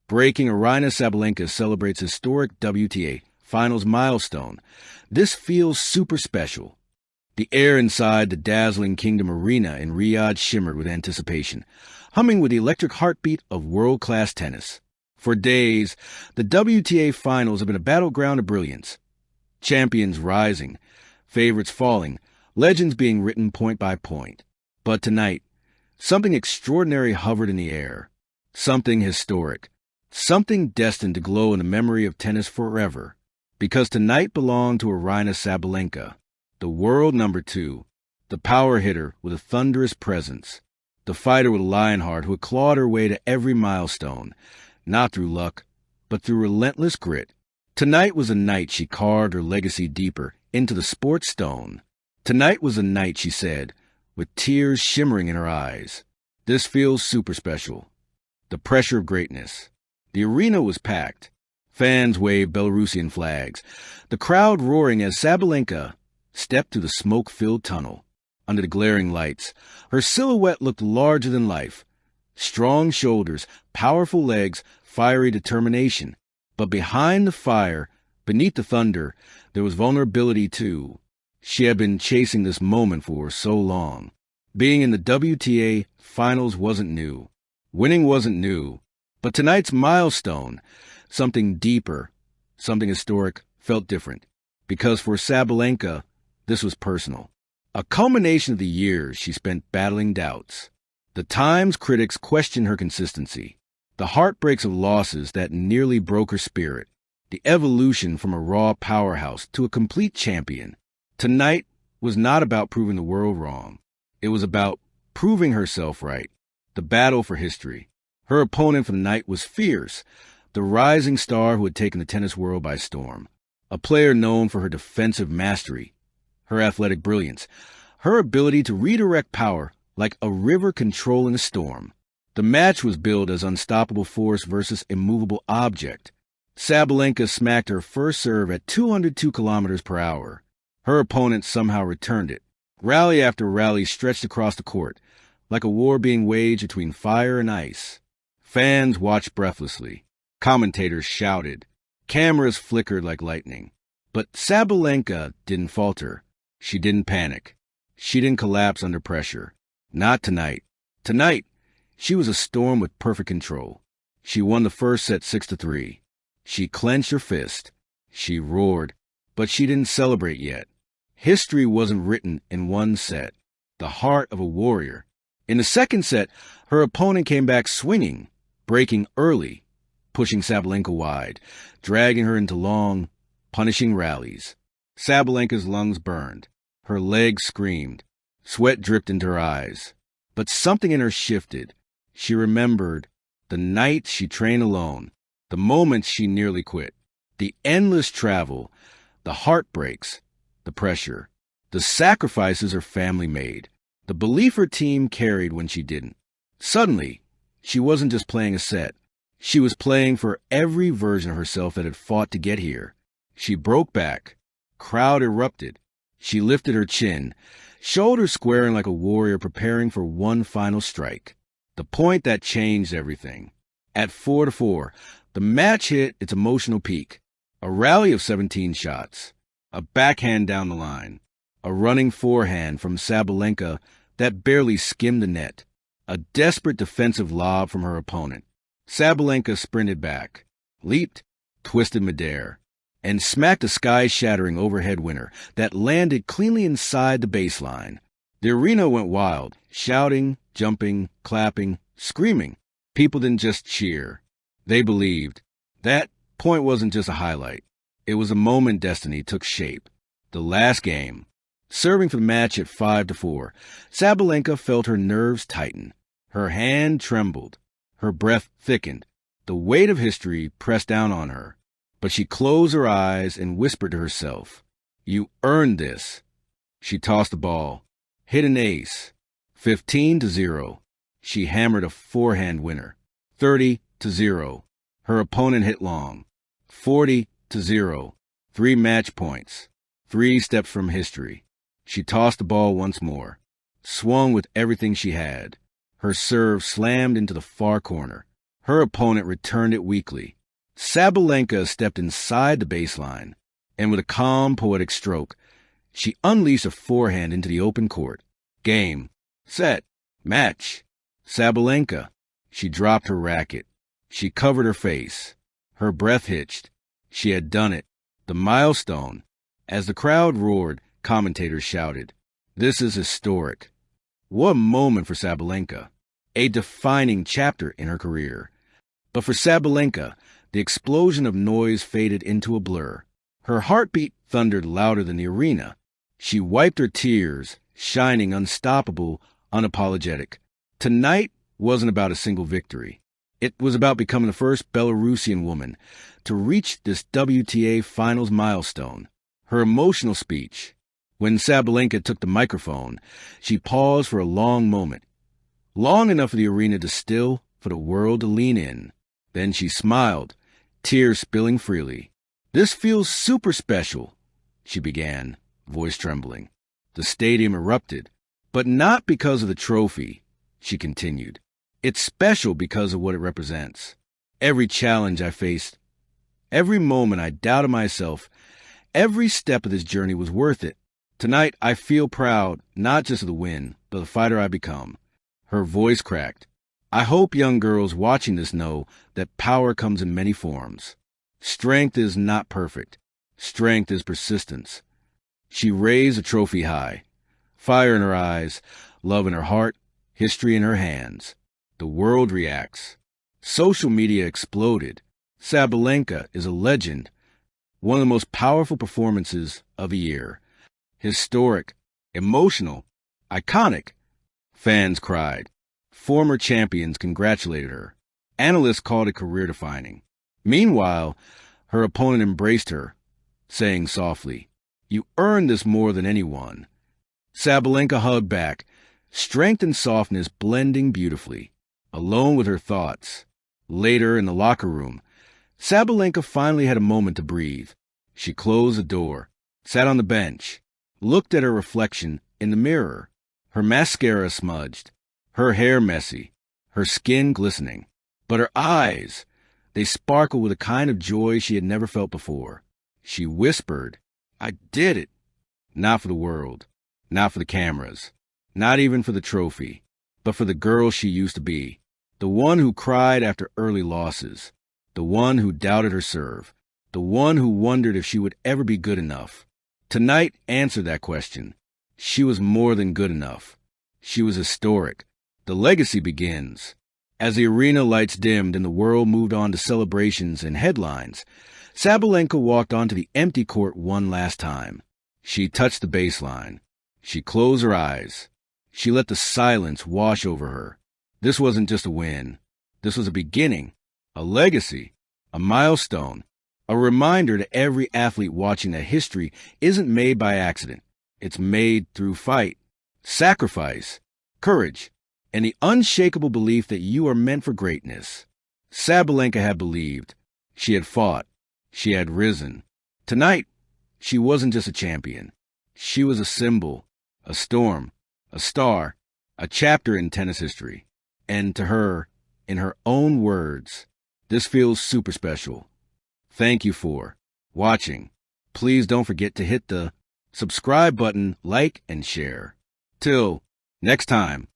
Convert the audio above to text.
Aryna Sabalenka celebrates historic WTA Finals milestone. This feels super special. The air inside the dazzling Kingdom Arena in Riyadh shimmered with anticipation, humming with the electric heartbeat of world-class tennis. For days, the WTA Finals have been a battleground of brilliance. Champions rising, favorites falling, legends being written point by point. But tonight, something extraordinary hovered in the air. Something historic. Something destined to glow in the memory of tennis forever. Because tonight belonged to Aryna Sabalenka, the world number 2, the power hitter with a thunderous presence, the fighter with a lion heart who had clawed her way to every milestone, not through luck, but through relentless grit. Tonight was a night she carved her legacy deeper into the sports stone. Tonight was a night, she said, with tears shimmering in her eyes. This feels super special. The pressure of greatness. The arena was packed. Fans waved Belarusian flags, the crowd roaring as Sabalenka stepped through the smoke-filled tunnel. Under the glaring lights, her silhouette looked larger than life. Strong shoulders, powerful legs, fiery determination. But behind the fire, beneath the thunder, there was vulnerability too. She had been chasing this moment for so long. Being in the WTA Finals wasn't new. Winning wasn't new. But tonight's milestone, something deeper, something historic, felt different. Because for Sabalenka, this was personal. A culmination of the years she spent battling doubts. The times critics questioned her consistency. The heartbreaks of losses that nearly broke her spirit. The evolution from a raw powerhouse to a complete champion. Tonight was not about proving the world wrong. It was about proving herself right. The battle for history. Her opponent for the night was fierce, the rising star who had taken the tennis world by storm. A player known for her defensive mastery, her athletic brilliance, her ability to redirect power like a river controlling a storm. The match was billed as unstoppable force versus immovable object. Sabalenka smacked her first serve at 202 kilometers per hour. Her opponent somehow returned it. Rally after rally stretched across the court, like a war being waged between fire and ice. Fans watched breathlessly. Commentators shouted. Cameras flickered like lightning. But Sabalenka didn't falter. She didn't panic. She didn't collapse under pressure. Not tonight. Tonight, she was a storm with perfect control. She won the first set 6-3. She clenched her fist. She roared. But she didn't celebrate yet. History wasn't written in one set. The heart of a warrior. In the second set, her opponent came back swinging, breaking early, pushing Sabalenka wide, dragging her into long, punishing rallies. Sabalenka's lungs burned. Her legs screamed. Sweat dripped into her eyes. But something in her shifted. She remembered the nights she trained alone, the moments she nearly quit, the endless travel, the heartbreaks, the pressure, the sacrifices her family made, the belief her team carried when she didn't. Suddenly, she wasn't just playing a set. She was playing for every version of herself that had fought to get here. She broke back. Crowd erupted. She lifted her chin, shoulders squaring like a warrior preparing for one final strike. The point that changed everything. At 4-4, the match hit its emotional peak. A rally of 17 shots. A backhand down the line. A running forehand from Sabalenka that barely skimmed the net. A desperate defensive lob from her opponent. Sabalenka sprinted back, leaped, twisted midair, and smacked a sky-shattering overhead winner that landed cleanly inside the baseline. The arena went wild, shouting, jumping, clapping, screaming. People didn't just cheer. They believed. That point wasn't just a highlight. It was a moment destiny took shape. The last game. Serving for the match at 5-4, Sabalenka felt her nerves tighten. Her hand trembled. Her breath thickened. The weight of history pressed down on her. But she closed her eyes and whispered to herself, "You earned this." She tossed the ball, hit an ace. 15-0. She hammered a forehand winner. 30-0. Her opponent hit long. 40-0. 3 match points. 3 steps from history. She tossed the ball once more, swung with everything she had. Her serve slammed into the far corner. Her opponent returned it weakly. Sabalenka stepped inside the baseline, and with a calm, poetic stroke, she unleashed a forehand into the open court. Game. Set. Match. Sabalenka. She dropped her racket. She covered her face. Her breath hitched. She had done it. The milestone. As the crowd roared, commentators shouted, "This is historic." What a moment for Sabalenka. A defining chapter in her career. But for Sabalenka, the explosion of noise faded into a blur. Her heartbeat thundered louder than the arena. She wiped her tears, shining unstoppable, unapologetic. Tonight wasn't about a single victory. It was about becoming the first Belarusian woman to reach this WTA Finals milestone. Her emotional speech. When Sabalenka took the microphone, she paused for a long moment. Long enough for the arena to still, for the world to lean in. Then she smiled, tears spilling freely. "This feels super special," she began, voice trembling. The stadium erupted. "But not because of the trophy," she continued. "It's special because of what it represents. Every challenge I faced, every moment I doubted myself, every step of this journey was worth it. Tonight I feel proud, not just of the win, but the fighter I've become." Her voice cracked. "I hope young girls watching this know that power comes in many forms. Strength is not perfect. Strength is persistence." She raised the trophy high. Fire in her eyes, love in her heart, history in her hands. The world reacts. Social media exploded. Sabalenka is a legend. One of the most powerful performances of the year. Historic, emotional, iconic. Fans cried. Former champions congratulated her. Analysts called it career-defining. Meanwhile, her opponent embraced her, saying softly, "You earned this more than anyone." Sabalenka hugged back, strength and softness blending beautifully, alone with her thoughts. Later, in the locker room, Sabalenka finally had a moment to breathe. She closed the door, sat on the bench, looked at her reflection in the mirror, her mascara smudged, her hair messy, her skin glistening. But her eyes, they sparkled with a kind of joy she had never felt before. She whispered, "I did it." Not for the world, not for the cameras, not even for the trophy, but for the girl she used to be. The one who cried after early losses, the one who doubted her serve, the one who wondered if she would ever be good enough. Tonight answered that question. She was more than good enough. She was historic. The legacy begins. As the arena lights dimmed and the world moved on to celebrations and headlines, Sabalenka walked onto the empty court one last time. She touched the baseline. She closed her eyes. She let the silence wash over her. This wasn't just a win. This was a beginning, a legacy, a milestone, a reminder to every athlete watching that history isn't made by accident. It's made through fight, sacrifice, courage, and the unshakable belief that you are meant for greatness. Sabalenka had believed. She had fought. She had risen. Tonight, she wasn't just a champion. She was a symbol, a storm, a star, a chapter in tennis history. And to her, in her own words, this feels super special. Thank you for watching. Please don't forget to hit the subscribe button, like, and share. Till next time.